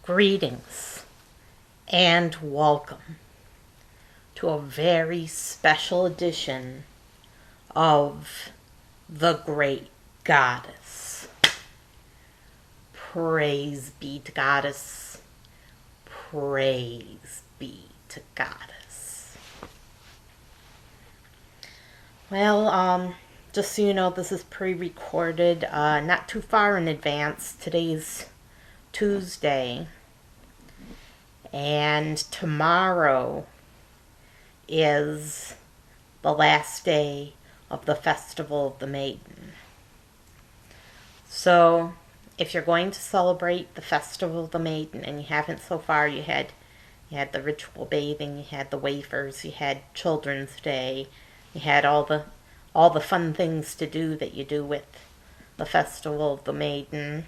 Greetings and welcome to a very special edition of the Great Goddess. Praise be to Goddess. Praise be to Goddess. Well, just so you know, this is pre-recorded, not too far in advance. Today's Tuesday, and tomorrow is the last day of the Festival of the Maiden. So, if you're going to celebrate the Festival of the Maiden, and you haven't so far, you had the ritual bathing, you had the wafers, you had Children's Day, you had all the fun things to do that you do with the Festival of the Maiden.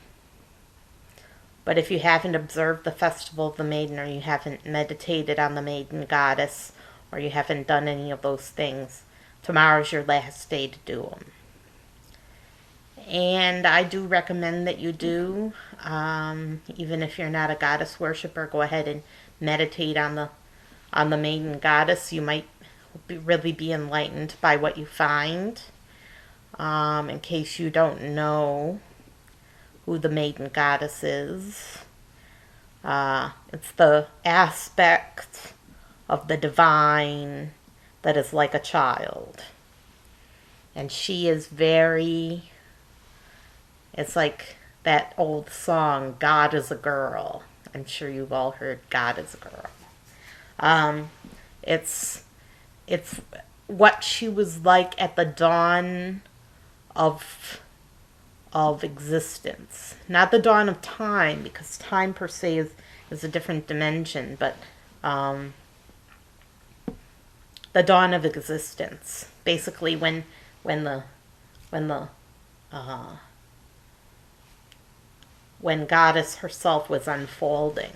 But if you haven't observed the Festival of the Maiden, or you haven't meditated on the Maiden Goddess, or you haven't done any of those things, tomorrow's your last day to do them. And I do recommend that you do, even if you're not a goddess worshiper, go ahead and meditate on the Maiden Goddess. You might really be enlightened by what you find. In case you don't know who the Maiden Goddess is, it's the aspect of the divine that is like a child. And she is it's like that old song, God is a Girl. I'm sure you've all heard God is a Girl. It's what she was like at the dawn of existence. Not the dawn of time, because time per se is a different dimension, but the dawn of existence. Basically when Goddess herself was unfolding,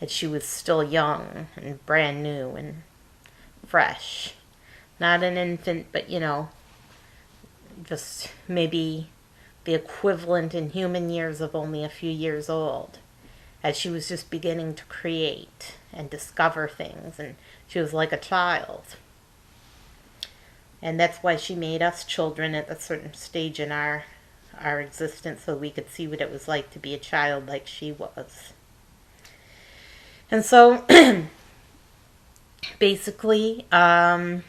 and she was still young and brand new and fresh. Not an infant, but just maybe the equivalent in human years of only a few years old, as she was just beginning to create and discover things, and she was like a child. And that's why she made us children at a certain stage in our existence, so we could see what it was like to be a child like she was. And so basically, go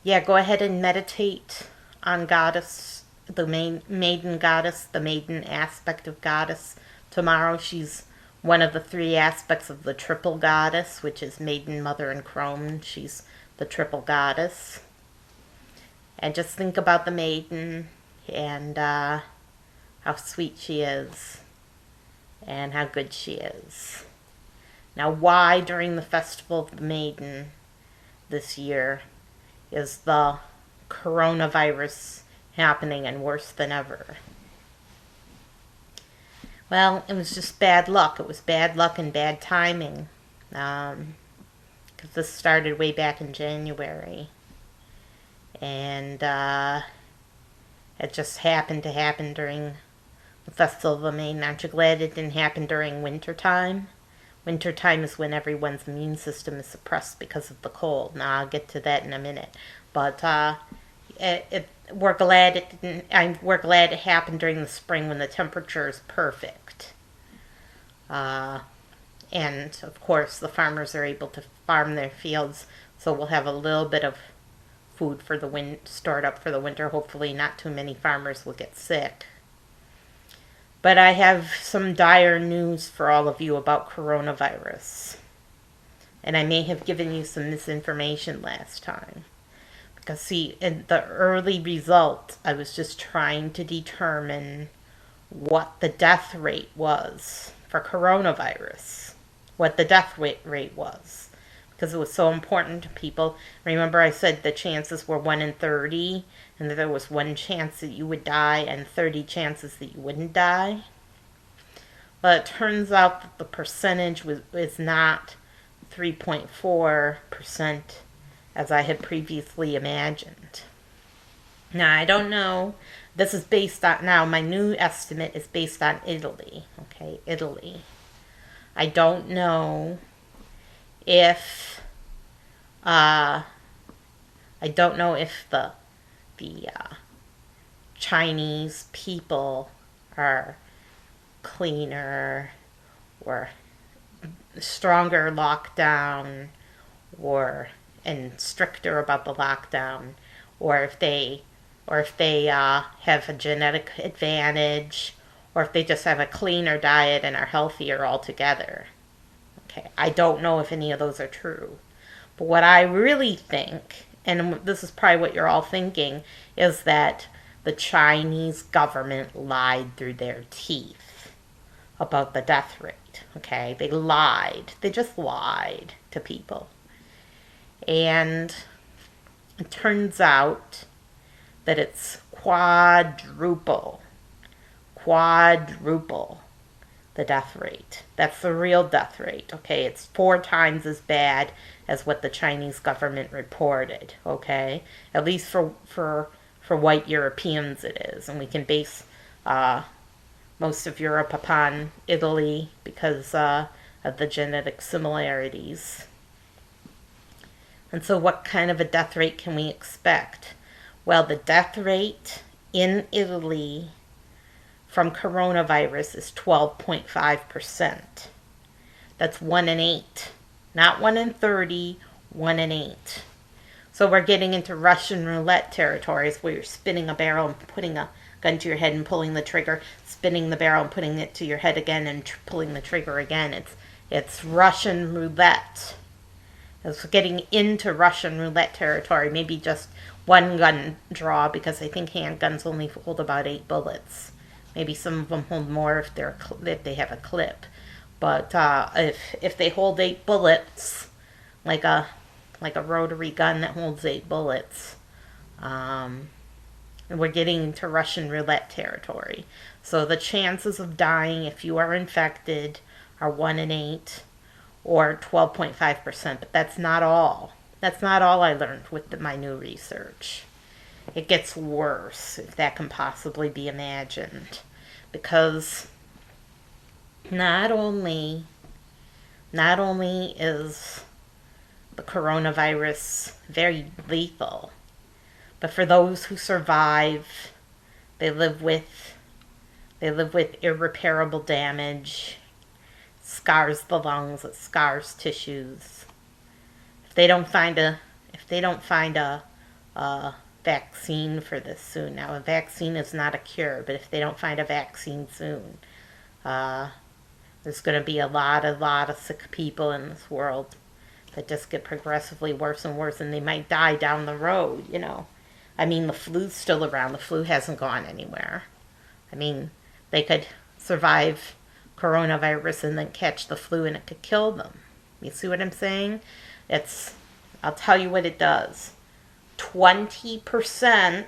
ahead and meditate on Goddess, the Maiden Goddess, the Maiden aspect of Goddess. Tomorrow she's one of the three aspects of the triple Goddess, which is Maiden, Mother, and Crone. She's the triple Goddess. And just think about the Maiden and how sweet she is and how good she is. Now, why during the Festival of the Maiden this year is the coronavirus happening and worse than ever? Well, it was just bad luck. It was bad luck and bad timing. Because this started way back in January. And it just happened to happen during the Festival of the Maiden. Aren't you glad it didn't happen during wintertime? Wintertime is when everyone's immune system is suppressed because of the cold. Now, I'll get to that in a minute. But we're glad it didn't. We're glad it happened during the spring when the temperature is perfect. And of course, the farmers are able to farm their fields, so we'll have a little bit of food for the stored up for the winter. Hopefully, not too many farmers will get sick. But I have some dire news for all of you about coronavirus. And I may have given you some misinformation last time. Because, see, in the early result, I was just trying to determine what the death rate was for coronavirus. What the death rate was. Because it was so important to people. Remember I said the chances were 1 in 30, and that there was 1 chance that you would die and 30 chances that you wouldn't die? Well, it turns out that the percentage is not 3.4% as I had previously imagined. Now, I don't know. This is based on, now my new estimate is based on Italy. Okay, Italy. I don't know if, uh, I don't know if the Chinese people are cleaner or stronger lockdown or and stricter about the lockdown, or if they have a genetic advantage, or if they just have a cleaner diet and are healthier altogether. Okay, I don't know if any of those are true. But what I really think, and this is probably what you're all thinking, is that the Chinese government lied through their teeth about the death rate. Okay, they lied. They just lied to people. And it turns out that it's quadruple the death rate. That's the real death rate. Okay, it's 4 times as bad as what the Chinese government reported. Okay, at least for white Europeans it is, and we can base most of Europe upon Italy because of the genetic similarities. And so what kind of a death rate can we expect? Well, the death rate in Italy from coronavirus is 12.5%. That's 1 in 8. Not 1 in 30, 1 in 8. So we're getting into Russian roulette territories where you're spinning a barrel and putting a gun to your head and pulling the trigger, spinning the barrel and putting it to your head again and pulling the trigger again. It's Russian roulette. It's getting into Russian roulette territory. Maybe just one gun draw, because I think handguns only hold about 8 bullets. Maybe some of them hold more if they have a clip. But if they hold 8 bullets, like a rotary gun that holds 8 bullets, and we're getting into Russian roulette territory. So the chances of dying if you are infected are 1 in 8 or 12.5%. But that's not all. That's not all I learned with my new research. It gets worse, if that can possibly be imagined. Because not only is the coronavirus very lethal, but for those who survive, they live with irreparable damage. It scars the lungs, it scars tissues. If they don't find a vaccine for this soon. Now, a vaccine is not a cure, but if they don't find a vaccine soon, there's going to be a lot of sick people in this world that just get progressively worse and worse, and they might die down the road, I mean, the flu's still around. The flu hasn't gone anywhere. I mean, they could survive coronavirus and then catch the flu and it could kill them. You see what I'm saying? I'll tell you what it does. 20%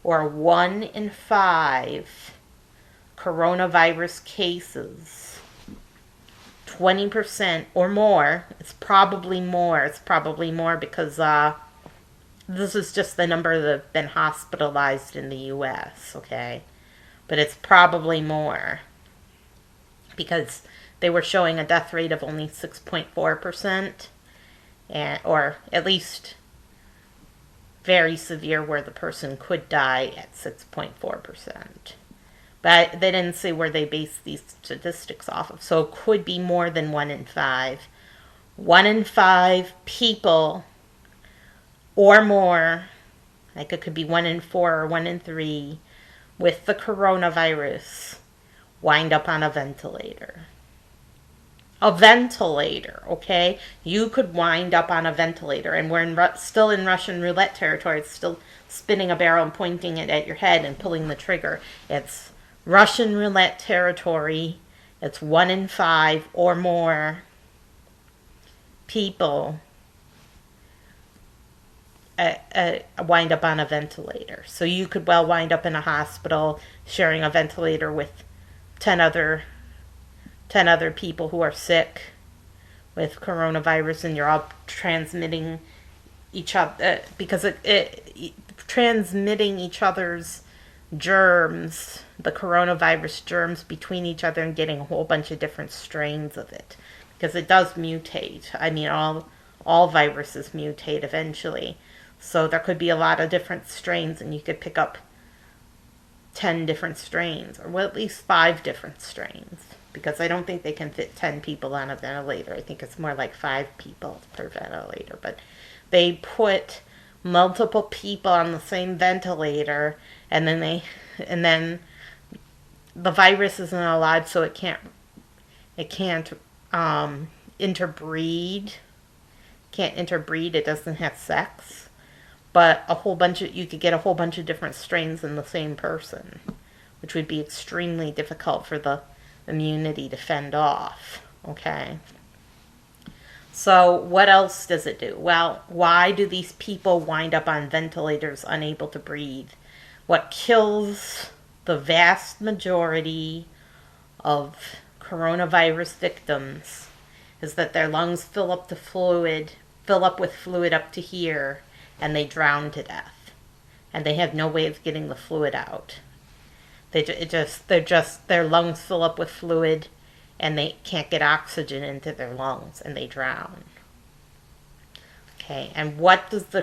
or 1 in 5 coronavirus cases, 20% or more, it's probably more because this is just the number that have been hospitalized in the U.S., okay? But it's probably more because they were showing a death rate of only 6.4%, or at least very severe where the person could die at 6.4%. But they didn't say where they based these statistics off of. So it could be more than 1 in 5. 1 in 5 people or more, like it could be 1 in 4 or 1 in 3, with the coronavirus wind up on a ventilator. A ventilator, okay? You could wind up on a ventilator, and we're still in Russian roulette territory. It's still spinning a barrel and pointing it at your head and pulling the trigger. It's Russian roulette territory. It's 1 in 5 or more people wind up on a ventilator. So you could well wind up in a hospital sharing a ventilator with 10 other people who are sick with coronavirus, and you're all transmitting each other because transmitting each other's germs, the coronavirus germs, between each other and getting a whole bunch of different strains of it, because it does mutate. I mean, all viruses mutate eventually, so there could be a lot of different strains, and you could pick up 10 different strains, or well, at least 5 different strains, because I don't think they can fit 10 people on a ventilator. I think it's more like 5 people per ventilator, but they put multiple people on the same ventilator, and then the virus isn't alive, so it can't interbreed. Can't interbreed. It doesn't have sex, but you could get a whole bunch of different strains in the same person, which would be extremely difficult for the immunity to fend off. Okay. So what else does it do? Well, why do these people wind up on ventilators unable to breathe? What kills the vast majority of coronavirus victims is that their lungs fill up with fluid up to here, and they drown to death. And they have no way of getting the fluid out. Their lungs fill up with fluid, and they can't get oxygen into their lungs, and they drown. Okay, and how does the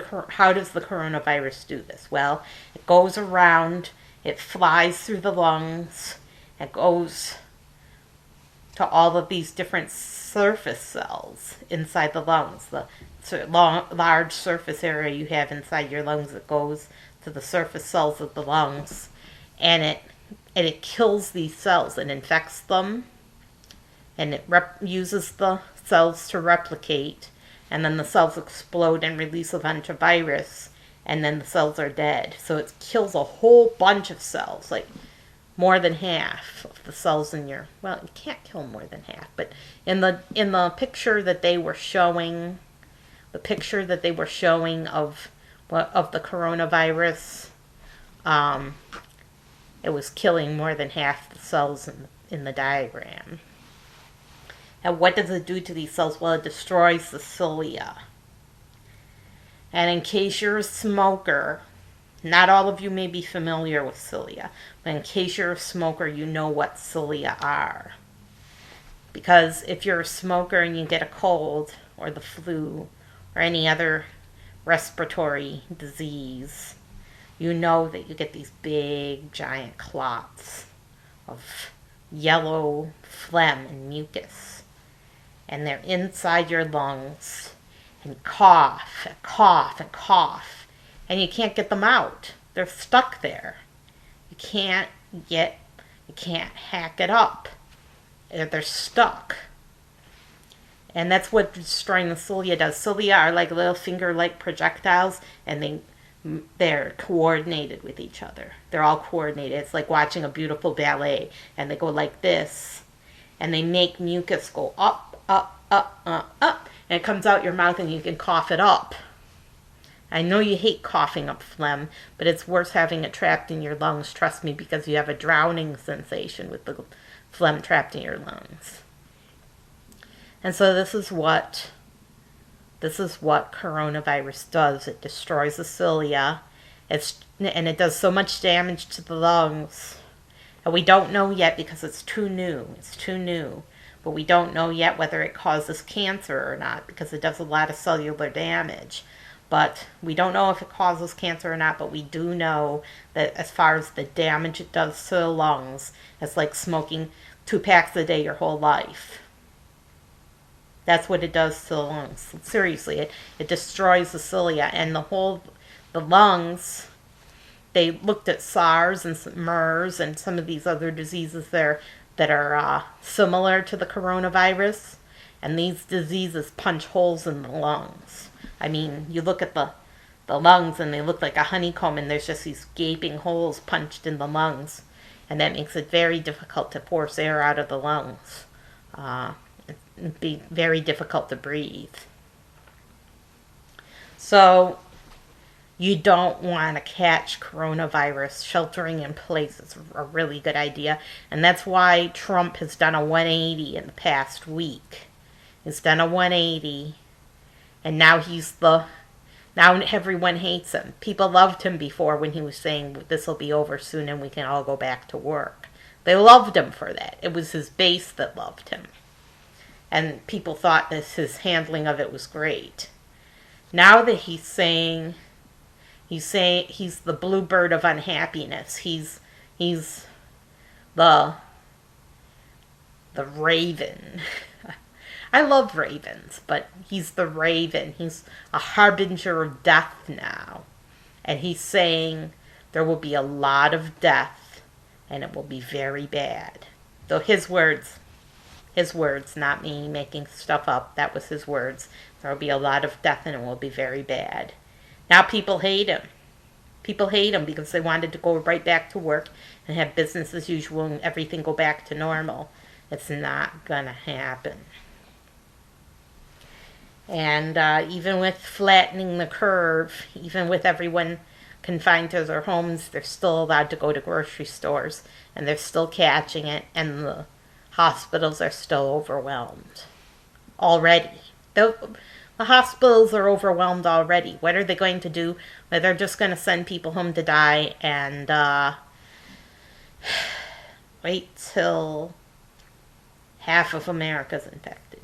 coronavirus do this? Well, it goes around, it flies through the lungs, it goes to all of these different surface cells inside the lungs. The large surface area you have inside your lungs, it goes to the surface cells of the lungs, and it kills these cells and infects them, and it uses the cells to replicate, and then the cells explode and release a bunch of virus, and then the cells are dead. So it kills a whole bunch of cells, like more than half of the cells in you can't kill more than half, but in the picture that they were showing, of the coronavirus, it was killing more than half the cells in the diagram. And what does it do to these cells? Well, it destroys the cilia. And in case you're a smoker, not all of you may be familiar with cilia, but in case you're a smoker, you know what cilia are. Because if you're a smoker and you get a cold or the flu or any other respiratory disease, you know that you get these big giant clots of yellow phlegm and mucus. And they're inside your lungs, and cough and cough and cough, and you can't get them out. They're stuck there. You can't hack it up. They're stuck. And that's what destroying the cilia does. Cilia are like little finger-like projectiles, and they're coordinated with each other. They're all coordinated. It's like watching a beautiful ballet, and they go like this, and they make mucus go up, up, up, up, up, and it comes out your mouth, and you can cough it up. I know you hate coughing up phlegm, but it's worse having it trapped in your lungs, trust me, because you have a drowning sensation with the phlegm trapped in your lungs. And so this is what coronavirus does. It destroys the cilia, and it does so much damage to the lungs. And we don't know yet because it's too new. But we don't know yet whether it causes cancer or not, because it does a lot of cellular damage. But we don't know if it causes cancer or not, but we do know that as far as the damage it does to the lungs, it's like smoking 2 packs a day your whole life. That's what it does to the lungs. Seriously, it destroys the cilia and the lungs. They looked at SARS and MERS and some of these other diseases there that are similar to the coronavirus, and these diseases punch holes in the lungs. I mean, you look at the lungs and they look like a honeycomb, and there's just these gaping holes punched in the lungs, and that makes it very difficult to force air out of the lungs. It'd be very difficult to breathe. So you don't want to catch coronavirus. Sheltering in place is a really good idea. And that's why Trump has done a 180 in the past week. He's done a 180. And now he's the Now everyone hates him. People loved him before when he was saying this will be over soon and we can all go back to work. They loved him for that. It was his base that loved him. And people thought that his handling of it was great. Now that he's saying he's the bluebird of unhappiness. He's the raven. I love ravens, but he's the raven. He's a harbinger of death now. And he's saying there will be a lot of death and it will be very bad. Though his words, not me making stuff up, that was his words. There will be a lot of death and it will be very bad. Now people hate him. People hate him because they wanted to go right back to work and have business as usual and everything go back to normal. It's not gonna happen. And even with flattening the curve, even with everyone confined to their homes, they're still allowed to go to grocery stores, and they're still catching it, and the hospitals are still overwhelmed already. The hospitals are overwhelmed already. What are they going to do? Well, they're just going to send people home to die and wait till half of America's infected.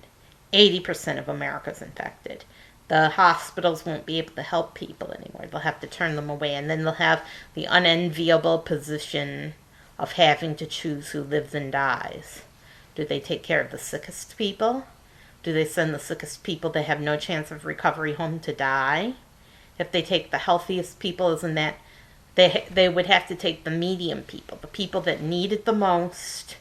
80% of America's infected. The hospitals won't be able to help people anymore. They'll have to turn them away, and then they'll have the unenviable position of having to choose who lives and dies. Do they take care of the sickest people? Do they send the sickest people that have no chance of recovery home to die? If they take the healthiest people, isn't that they would have to take the medium people, the people that need it the most,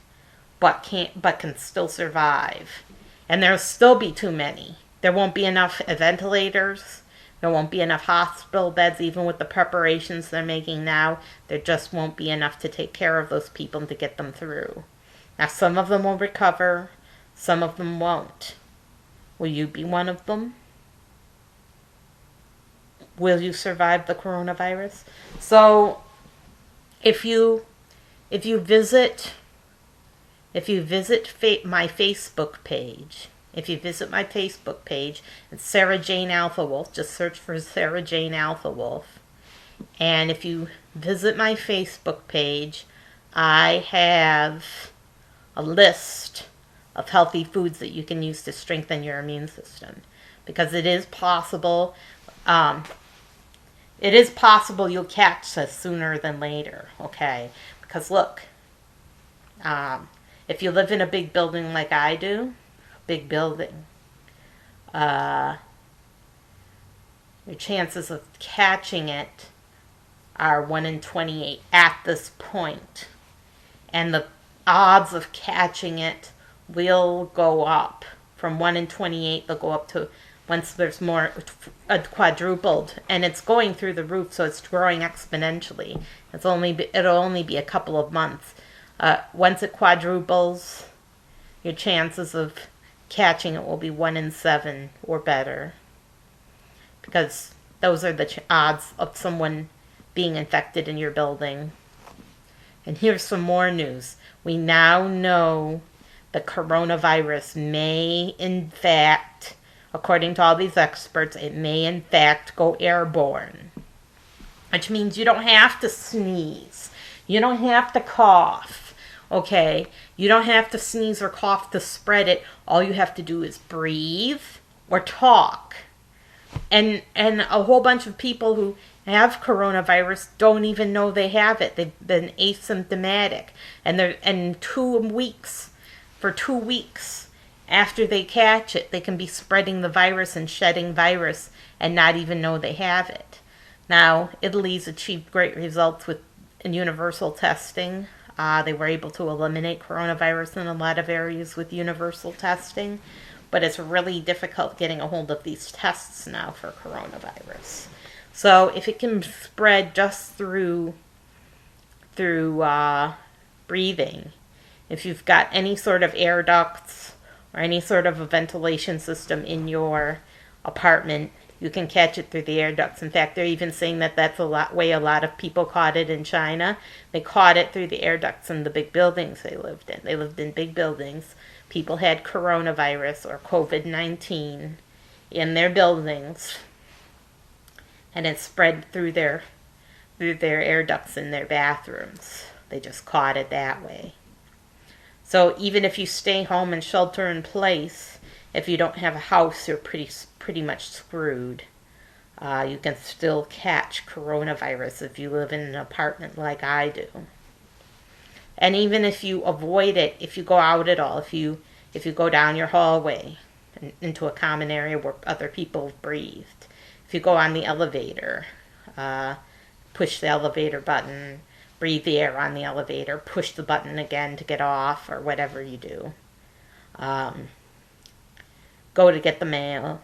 but can still survive. And there'll still be too many. There won't be enough ventilators. There won't be enough hospital beds, even with the preparations they're making now. There just won't be enough to take care of those people and to get them through. Now, some of them will recover. Some of them won't. Will you be one of them? Will you survive the coronavirus? So, if you visit my Facebook page, it's Sarah Jane Alpha Wolf. Just search for Sarah Jane Alpha Wolf. And if you visit my Facebook page, I have a list of healthy foods that you can use to strengthen your immune system. Because it is possible you'll catch this sooner than later, okay? Because look, if you live in a big building like I do, your chances of catching it are 1 in 28 at this point. And the odds of catching it will go up. From 1 in 28, they'll go up to, once there's more, quadrupled. And it's going through the roof, so it's growing exponentially. It'll only be a couple of months. Once it quadruples, your chances of catching it will be 1 in 7 or better. Because those are the odds of someone being infected in your building. And here's some more news. We now know the coronavirus may, in fact, according to all these experts, it may, in fact, go airborne. Which means you don't have to sneeze. You don't have to cough. Okay? You don't have to sneeze or cough to spread it. All you have to do is breathe or talk. And a whole bunch of people who have coronavirus don't even know they have it. They've been asymptomatic. And 2 weeks, for 2 weeks after they catch it, they can be spreading the virus and shedding virus and not even know they have it. Now, Italy's achieved great results with universal testing. They were able to eliminate coronavirus in a lot of areas with universal testing. But it's really difficult getting a hold of these tests now for coronavirus. So if it can spread just through breathing, if you've got any sort of air ducts or any sort of a ventilation system in your apartment, you can catch it through the air ducts. In fact, they're even saying that that's way a lot of people caught it in China. They caught it through the air ducts in the big buildings they lived in. They lived in big buildings. People had coronavirus or COVID-19 in their buildings. and it spread through their air ducts in their bathrooms. They just caught it that way. So even if you stay home and shelter in place, if you don't have a house, you're pretty much screwed. You can still catch coronavirus if you live in an apartment like I do. And even if you avoid it, if you go out at all, if you go down your hallway into a common area where other people have breathed, if you go on the elevator, push the elevator button, breathe the air on the elevator, push the button again to get off, or whatever you do. Go to get the mail.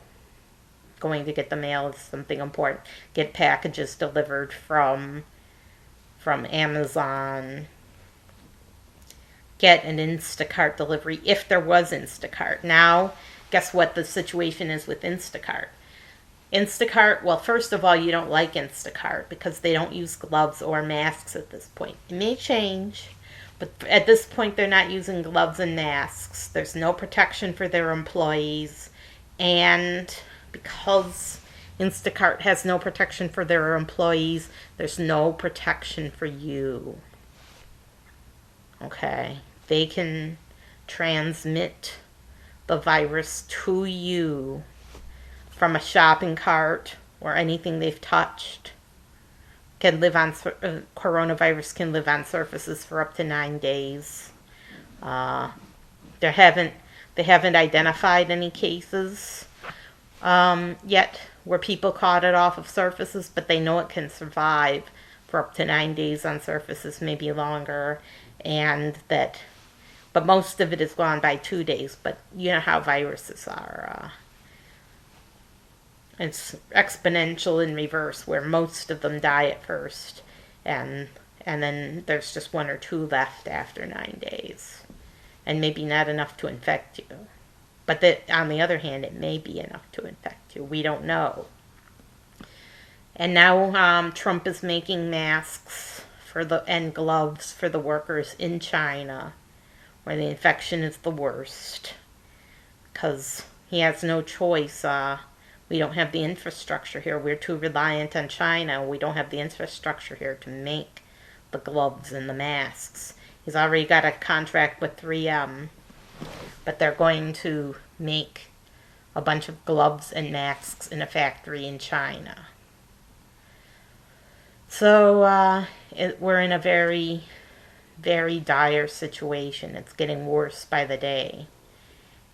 Going to get the mail is something important. Get packages delivered from Amazon. Get an Instacart delivery, if there was Instacart. Now, guess what the situation is with Instacart? Instacart, well, first of all, you don't like Instacart because they don't use gloves or masks at this point. It may change, but at this point, they're not using gloves and masks. There's no protection for their employees, and because Instacart has no protection for their employees, there's no protection for you. Okay? They can transmit the virus to you from a shopping cart or anything they've touched. Coronavirus can live on surfaces for up to 9 days. They haven't identified any cases yet where people caught it off of surfaces, but they know it can survive for up to 9 days on surfaces, maybe longer, but most of it is gone by 2 days. But you know how viruses are. It's exponential in reverse, where most of them die at first, and then there's just 1 or 2 left after 9 days, and maybe not enough to infect you. But on the other hand, it may be enough to infect you. We don't know. And now Trump is making masks and gloves for the workers in China, where the infection is the worst, because he has no choice. We don't have the infrastructure here. We're too reliant on China. We don't have the infrastructure here to make the gloves and the masks. He's already got a contract with 3M, but they're going to make a bunch of gloves and masks in a factory in China. So we're in a very, very dire situation. It's getting worse by the day.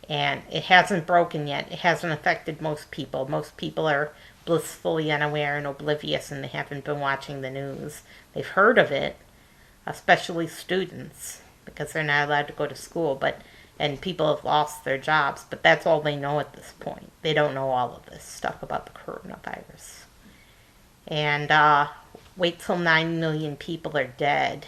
And it hasn't broken yet. It hasn't affected most people. Most people are blissfully unaware and oblivious, and they haven't been watching the news. They've heard of it, especially students, because they're not allowed to go to school, and people have lost their jobs, but that's all they know at this point. They don't know all of this stuff about the coronavirus. And wait till 9 million people are dead.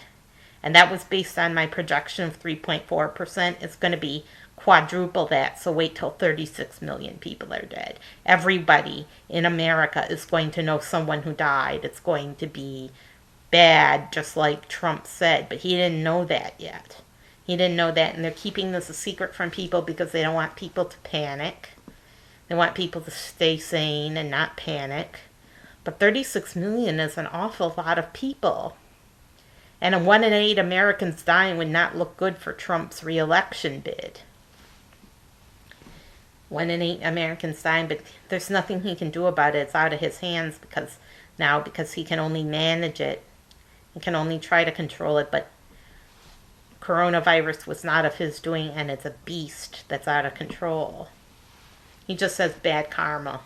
And that was based on my projection of 3.4%. It's going to be quadruple that, so wait till 36 million people are dead. Everybody in America is going to know someone who died. It's going to be bad, just like Trump said, but he didn't know that yet. He didn't know that, and they're keeping this a secret from people because they don't want people to panic. They want people to stay sane and not panic. But 36 million is an awful lot of people. And a 1 in 8 Americans dying would not look good for Trump's re-election bid. 1 in 8 Americans dying, but there's nothing he can do about it. It's out of his hands because he can only manage it. He can only try to control it, but coronavirus was not of his doing, and it's a beast that's out of control. He just has bad karma.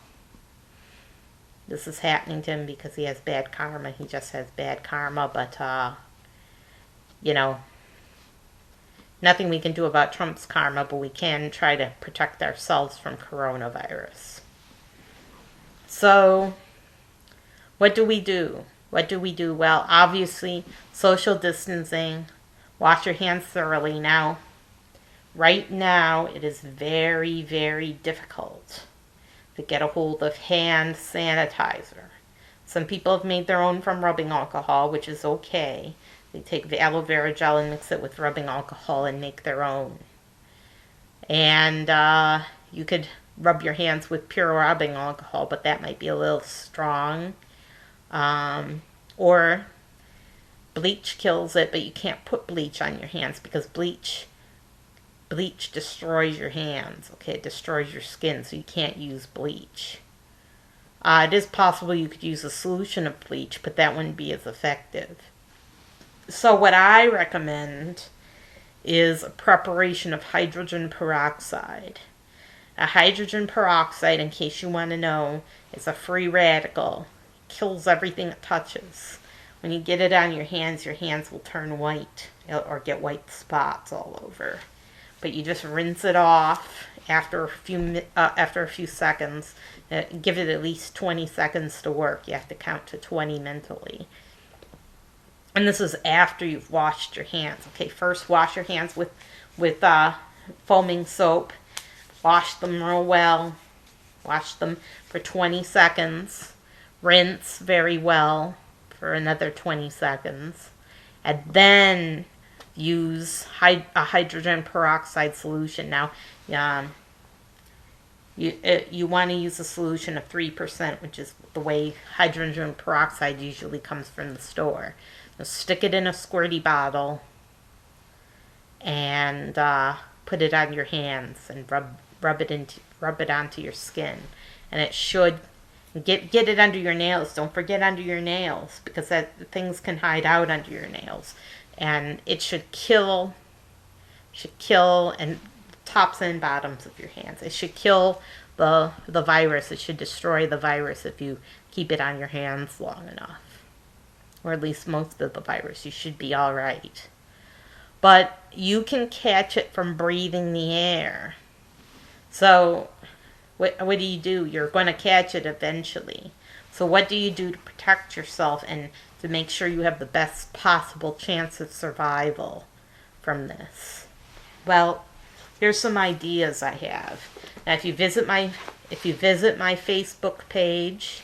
This is happening to him because he has bad karma. He just has bad karma, but, nothing we can do about Trump's karma, but we can try to protect ourselves from coronavirus. So, what do we do? Well, obviously, social distancing. Wash your hands thoroughly. Now, right now, it is very, very difficult to get a hold of hand sanitizer. Some people have made their own from rubbing alcohol, which is okay. They take the aloe vera gel and mix it with rubbing alcohol and make their own. And you could rub your hands with pure rubbing alcohol, but that might be a little strong. Or bleach kills it, but you can't put bleach on your hands because bleach destroys your hands. Okay, it destroys your skin, so you can't use bleach. It is possible you could use a solution of bleach, but that wouldn't be as effective. So what I recommend is a preparation of hydrogen peroxide. A hydrogen peroxide, in case you want to know, is a free radical. It kills everything it touches. When you get it on your hands will turn white or get white spots all over. But you just rinse it off after a few seconds. Give it at least 20 seconds to work. You have to count to 20 mentally. And this is after you've washed your hands. Okay, first wash your hands with foaming soap. Wash them real well. Wash them for 20 seconds. Rinse very well for another 20 seconds. And then use a hydrogen peroxide solution. Now, you want to use a solution of 3%, which is the way hydrogen peroxide usually comes from the store. So stick it in a squirty bottle and put it on your hands and rub it onto your skin, and it should get it under your nails. Don't forget under your nails, because things can hide out under your nails, and it should kill and tops and bottoms of your hands. It should kill the virus. It should destroy the virus if you keep it on your hands long enough, or at least most of the virus. You should be all right. But you can catch it from breathing the air. So what do you do? You're going to catch it eventually. So what do you do to protect yourself and to make sure you have the best possible chance of survival from this? Well, here's some ideas I have. Now, if you visit my Facebook page,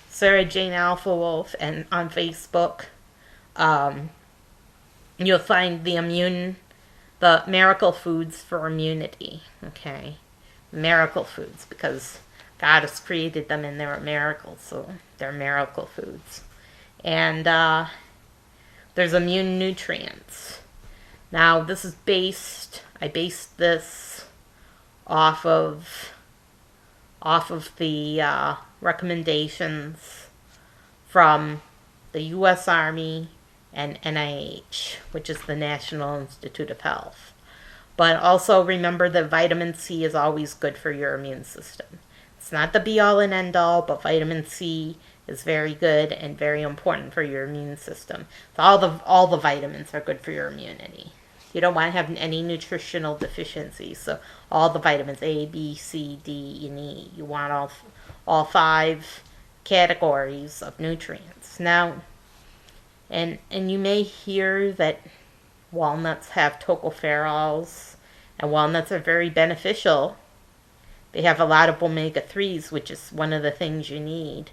Sarah Jane Alpha Wolf, and on Facebook, you'll find the miracle foods for immunity. Okay, miracle foods, because God has created them and they're miracles, so they're miracle foods. And there's immune nutrients. Now, I based this off of the recommendations from the U.S. Army and NIH, which is the National Institute of Health. But also remember that vitamin C is always good for your immune system. It's not the be-all and end-all, but vitamin C is very good and very important for your immune system. So all the vitamins are good for your immunity. You don't want to have any nutritional deficiencies. So all the vitamins A, B, C, D, and E. You want all 5 categories of nutrients. Now, and you may hear that walnuts have tocopherols, and walnuts are very beneficial. They have a lot of omega-3s, which is one of the things you need.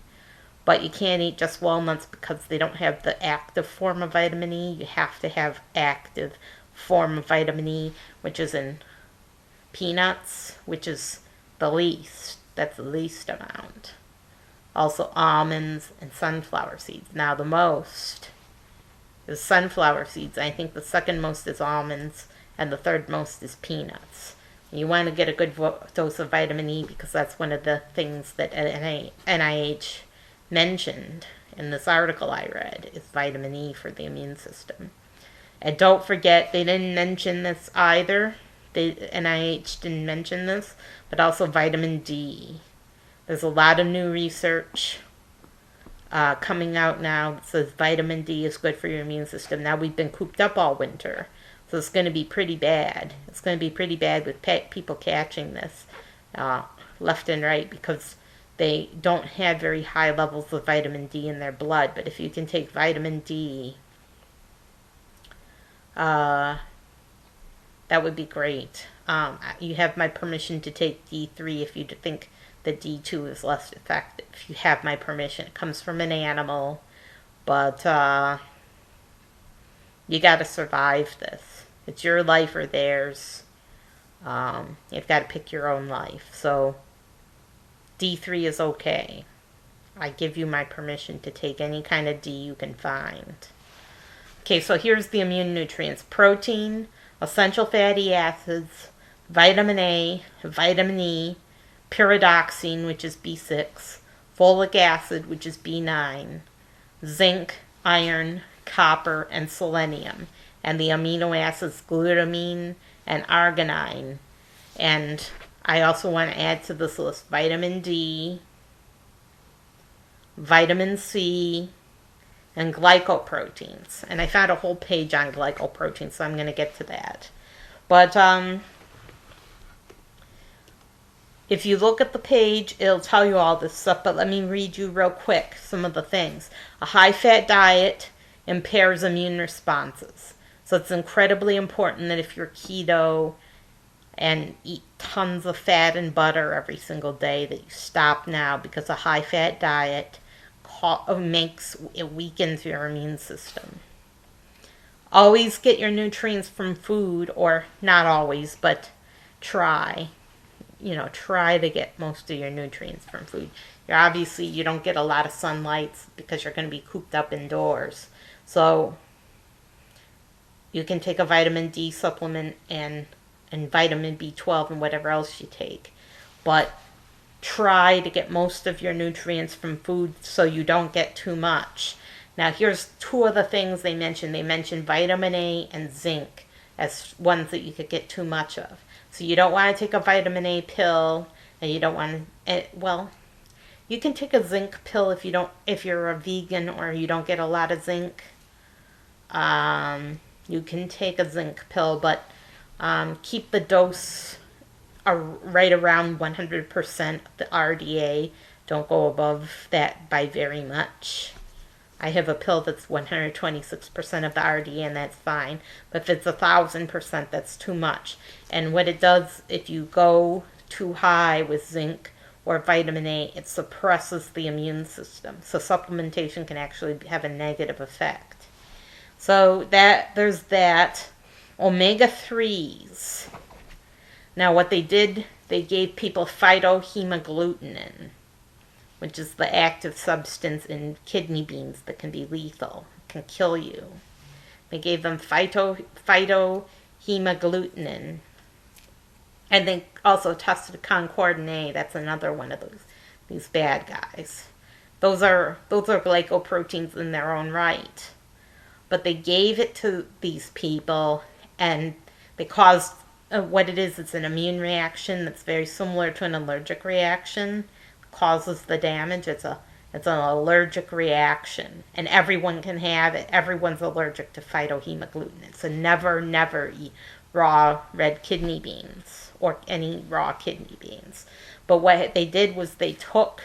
But you can't eat just walnuts because they don't have the active form of vitamin E. You have to have active form of vitamin E, which is in peanuts, which is the least. That's the least amount. Also almonds and sunflower seeds. Now the most is sunflower seeds. I think the second most is almonds, and the third most is peanuts. You want to get a good dose of vitamin E because that's one of the things that NIH mentioned in this article I read, is vitamin E for the immune system. And don't forget, they didn't mention this either. NIH didn't mention this, but also vitamin D. There's a lot of new research coming out now that says vitamin D is good for your immune system. Now, we've been cooped up all winter, so it's going to be pretty bad. It's going to be pretty bad with people catching this left and right because they don't have very high levels of vitamin D in their blood. But if you can take vitamin D, that would be great. You have my permission to take D3 if you think that D2 is less effective. You have my permission. It comes from an animal, but you got to survive this. It's your life or theirs. You've got to pick your own life. So D3 is okay. I give you my permission to take any kind of D you can find. Okay, so here's the immune nutrients. Protein, essential fatty acids, vitamin A, vitamin E, pyridoxine, which is B6, folic acid, which is B9, zinc, iron, copper, and selenium. And the amino acids glutamine and arginine. And I also want to add to this list vitamin D, vitamin C, and glycoproteins. And I found a whole page on glycoproteins, so I'm going to get to that. But if you look at the page, it'll tell you all this stuff, but let me read you real quick some of the things. A high-fat diet impairs immune responses. So it's incredibly important that if you're keto and eat tons of fat and butter every single day, that you stop now, because a high-fat diet weakens your immune system. Always get your nutrients from food, or not always, but try to get most of your nutrients from food. You don't get a lot of sunlight because you're going to be cooped up indoors. So you can take a vitamin D supplement and vitamin B12 and whatever else you take. But try to get most of your nutrients from food so you don't get too much. Now here's two of the things they mentioned. They mentioned vitamin A and zinc as ones that you could get too much of. So you don't want to take a vitamin A pill, and you don't want to, you can take a zinc pill if you're a vegan or you don't get a lot of zinc. You can take a zinc pill, but keep the dose right around 100% of the RDA. Don't go above that by very much. I have a pill that's 126% of the RDA, and that's fine. But if it's 1,000%, that's too much. And what it does, if you go too high with zinc or vitamin A, it suppresses the immune system. So supplementation can actually have a negative effect. So there's that. Omega-3s. Now what they did, they gave people phytohemagglutinin, which is the active substance in kidney beans that can be lethal, can kill you. They gave them phytohemagglutinin. And they also tested concordin A. That's another one of these bad guys. Those are glycoproteins in their own right. But they gave it to these people, and they caused what it is. It's an immune reaction that's very similar to an allergic reaction. Causes the damage. It's an allergic reaction, and everyone can have it. Everyone's allergic to phytohemagglutinin. So never eat raw red kidney beans or any raw kidney beans. But what they did was they took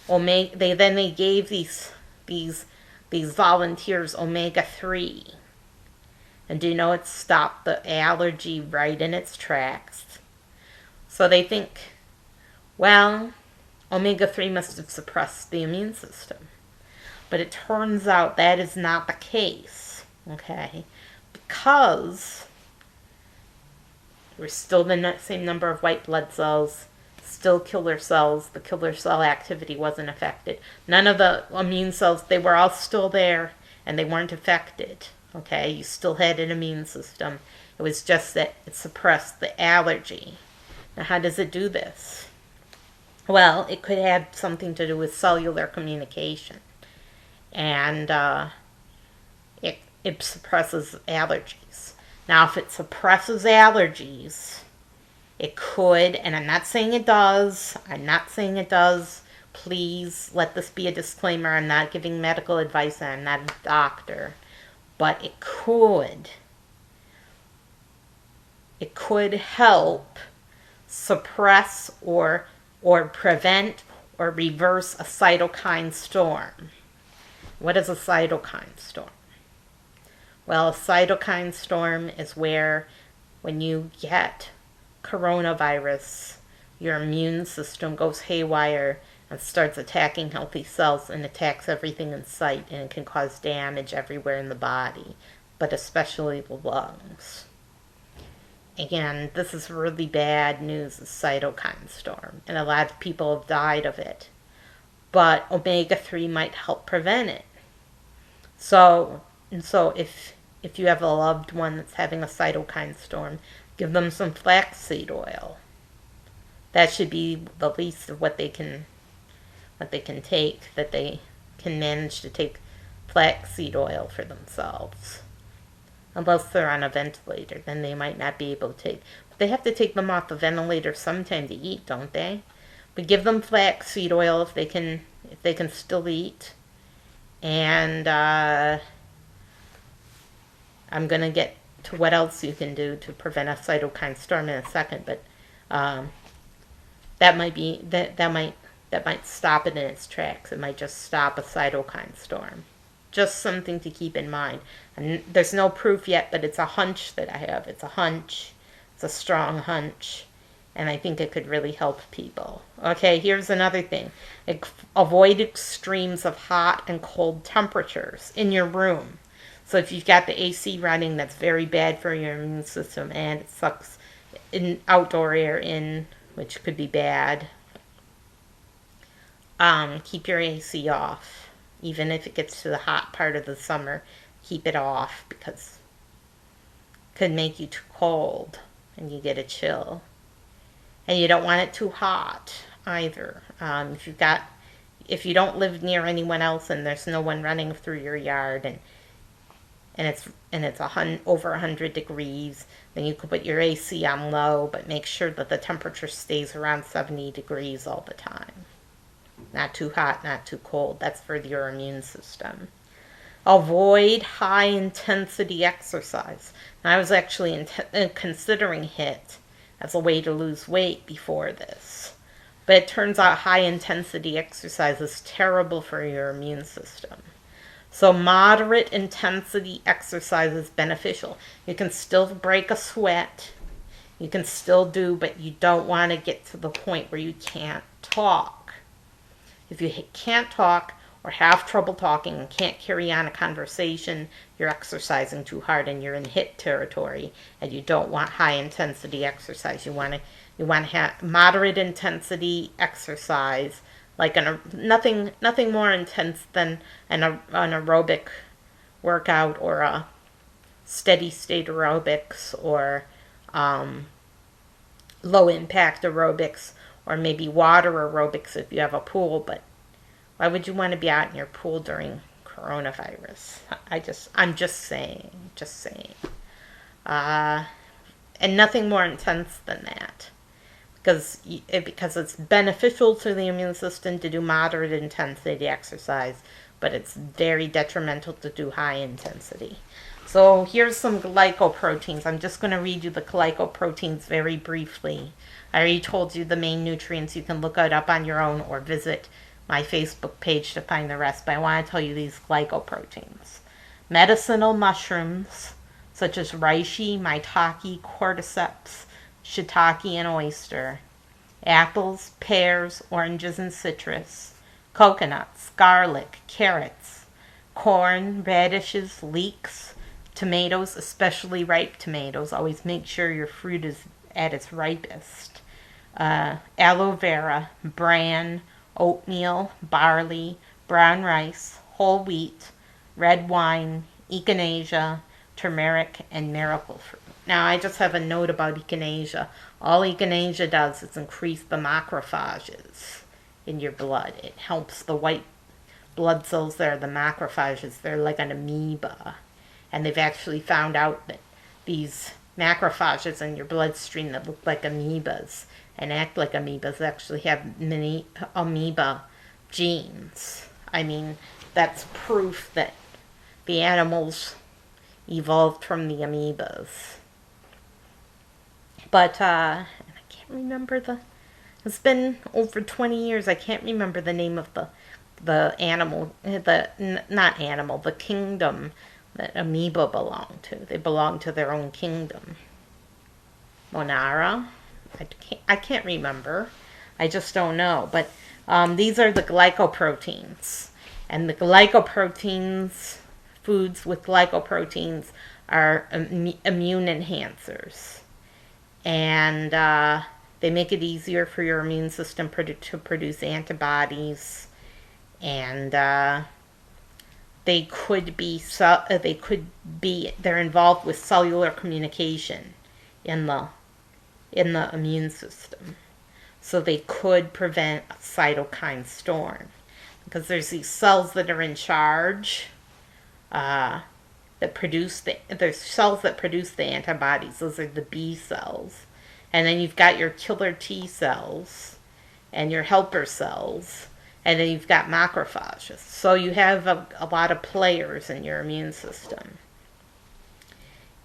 they gave these volunteers omega-3. And do you know it stopped the allergy right in its tracks? So they think, well, omega-3 must have suppressed the immune system. But it turns out that is not the case, okay? Because we're still the same number of white blood cells, still killer cells. The killer cell activity wasn't affected. None of the immune cells, they were all still there, and they weren't affected, okay? You still had an immune system. It was just that it suppressed the allergy. Now, how does it do this? Well, it could have something to do with cellular communication. And it suppresses allergies. Now, if it suppresses allergies, it could, and I'm not saying it does. Please let this be a disclaimer. I'm not giving medical advice, and I'm not a doctor. But it could help suppress or prevent or reverse a cytokine storm. What is a cytokine storm? Well, a cytokine storm is where when you get coronavirus, your immune system goes haywire and starts attacking healthy cells and attacks everything in sight, and it can cause damage everywhere in the body, but especially the lungs. Again, this is really bad news, the cytokine storm, and a lot of people have died of it. but omega-3 might help prevent it. So, if you have a loved one that's having a cytokine storm, give them some flaxseed oil. That should be the least of what they can take, that they can manage to take flaxseed oil for themselves. Unless they're on a ventilator, then they might not be able to take. But they have to take them off the ventilator sometime to eat, don't they? But give them flaxseed oil if they can still eat. And I'm gonna get to what else you can do to prevent a cytokine storm in a second, but that might stop it in its tracks. It might just stop a cytokine storm. Just something to keep in mind. And there's no proof yet, but it's a hunch that I have. It's a hunch. It's a strong hunch. And I think it could really help people. Okay, here's another thing. Avoid extremes of hot and cold temperatures in your room. So if you've got the AC running, that's very bad for your immune system, and it sucks outdoor air in, which could be bad. Keep your AC off. Even if it gets to the hot part of the summer, keep it off, because it could make you too cold and you get a chill. And you don't want it too hot either. If you don't live near anyone else and there's no one running through your yard and it's over 100 degrees, then you could put your AC on low, but make sure that the temperature stays around 70 degrees all the time. Not too hot, not too cold. That's for your immune system. Avoid high-intensity exercise. Now, I was actually considering HIIT as a way to lose weight before this. But it turns out high-intensity exercise is terrible for your immune system. So moderate intensity exercise is beneficial. You can still break a sweat. You can still do, but you don't want to get to the point where you can't talk. If you can't talk or have trouble talking and can't carry on a conversation, you're exercising too hard and you're in HIIT territory, and you don't want high intensity exercise. You want to have moderate intensity exercise, like nothing more intense than an aerobic workout, or a steady state aerobics, or low impact aerobics, or maybe water aerobics if you have a pool. But why would you want to be out in your pool during coronavirus? I'm just saying. And nothing more intense than that. Because it's beneficial to the immune system to do moderate intensity exercise, but it's very detrimental to do high intensity. So here's some glycoproteins. I'm just going to read you the glycoproteins very briefly. I already told you the main nutrients. You can look it up on your own or visit my Facebook page to find the rest, but I want to tell you these glycoproteins. Medicinal mushrooms, such as reishi, maitake, cordyceps, shiitake, and oyster. Apples, pears, oranges, and citrus. Coconuts, garlic, carrots, corn, radishes, leeks, tomatoes, especially ripe tomatoes. Always make sure your fruit is at its ripest. Aloe vera, bran, oatmeal, barley, brown rice, whole wheat, red wine, echinacea, turmeric, and miracle fruit. Now, I just have a note about echinacea. All echinacea does is increase the macrophages in your blood. It helps the white blood cells there, the macrophages. They're like an amoeba. And they've actually found out that these macrophages in your bloodstream that look like amoebas and act like amoebas actually have many amoeba genes. I mean, that's proof that the animals evolved from the amoebas. But I can't remember it's been over 20 years. I can't remember the name of the animal, the kingdom that amoeba belong to. They belong to their own kingdom. Monara? I can't remember. I just don't know. But these are the glycoproteins. And the glycoproteins, foods with glycoproteins, are immune enhancers. And they make it easier for your immune system to produce antibodies. and they're involved with cellular communication in the immune system. So they could prevent a cytokine storm, because there's these cells that are in charge, there's cells that produce the antibodies. Those are the B cells. And then you've got your killer T cells and your helper cells. And then you've got macrophages. So you have a lot of players in your immune system.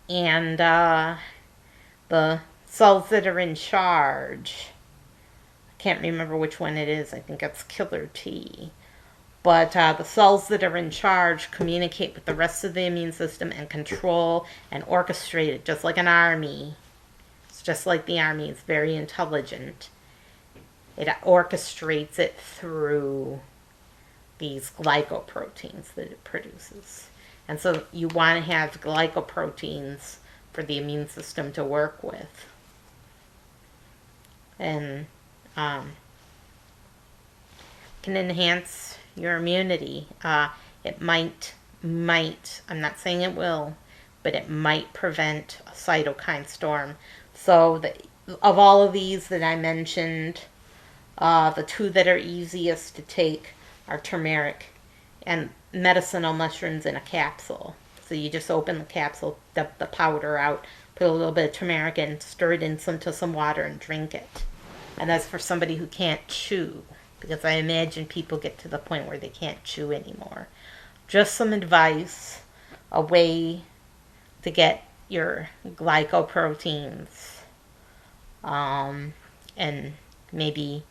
And the cells that are in charge, I can't remember which one it is. I think it's killer T. But the cells that are in charge communicate with the rest of the immune system and control and orchestrate it, just like an army. It's just like the army. It's very intelligent. It orchestrates it through these glycoproteins that it produces. And so you want to have glycoproteins for the immune system to work with. And can enhance your immunity. It might, I'm not saying it will, but it might prevent a cytokine storm. So of all of these that I mentioned, the two that are easiest to take are turmeric and medicinal mushrooms in a capsule. So you just open the capsule, dump the powder out, put a little bit of turmeric in, stir it into some water and drink it. And that's for somebody who can't chew, because I imagine people get to the point where they can't chew anymore. Just some advice, a way to get your glycoproteins, and maybe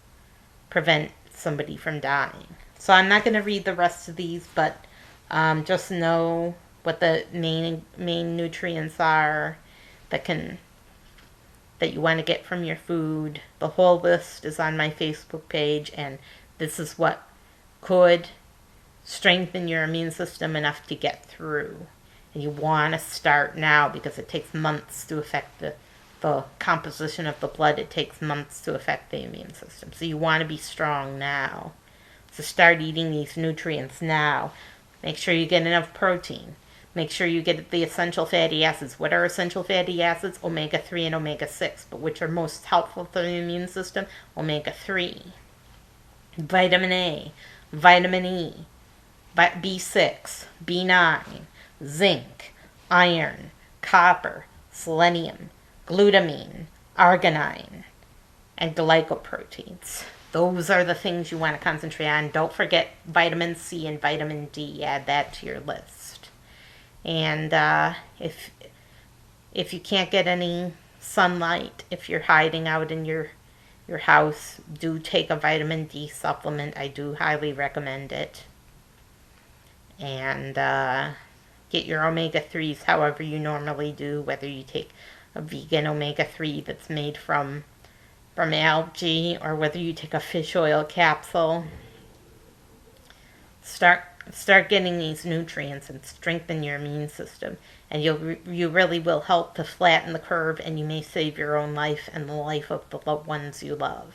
prevent somebody from dying. So I'm not going to read the rest of these, but just know what the main nutrients are that you want to get from your food. The whole list is on my Facebook page, and this is what could strengthen your immune system enough to get through. And you want to start now, because it takes months to affect the composition of the blood. It takes months to affect the immune system. So you want to be strong now. So start eating these nutrients now. Make sure you get enough protein. Make sure you get the essential fatty acids. What are essential fatty acids? Omega-3 and omega-6. But which are most helpful for the immune system? Omega-3. Vitamin A, vitamin E, B6, B9, zinc, iron, copper, selenium, glutamine, arginine, and glycoproteins. Those are the things you want to concentrate on. Don't forget vitamin C and vitamin D. Add that to your list. And if you can't get any sunlight, if you're hiding out in your house, do take a vitamin D supplement. I do highly recommend it. And get your omega-3s however you normally do, whether you take a vegan omega-3 that's made from algae, or whether you take a fish oil capsule. Start getting these nutrients and strengthen your immune system, and you really will help to flatten the curve, and you may save your own life and the life of the loved ones you love.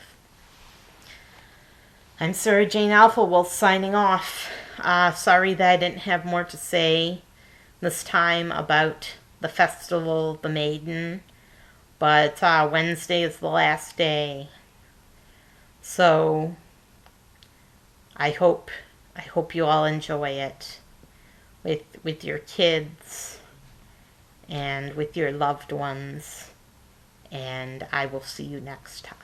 I'm Sarah Jane Alphawolf signing off. Sorry that I didn't have more to say this time about the festival, the Maiden, but Wednesday is the last day. So I hope you all enjoy it with your kids and with your loved ones, and I will see you next time.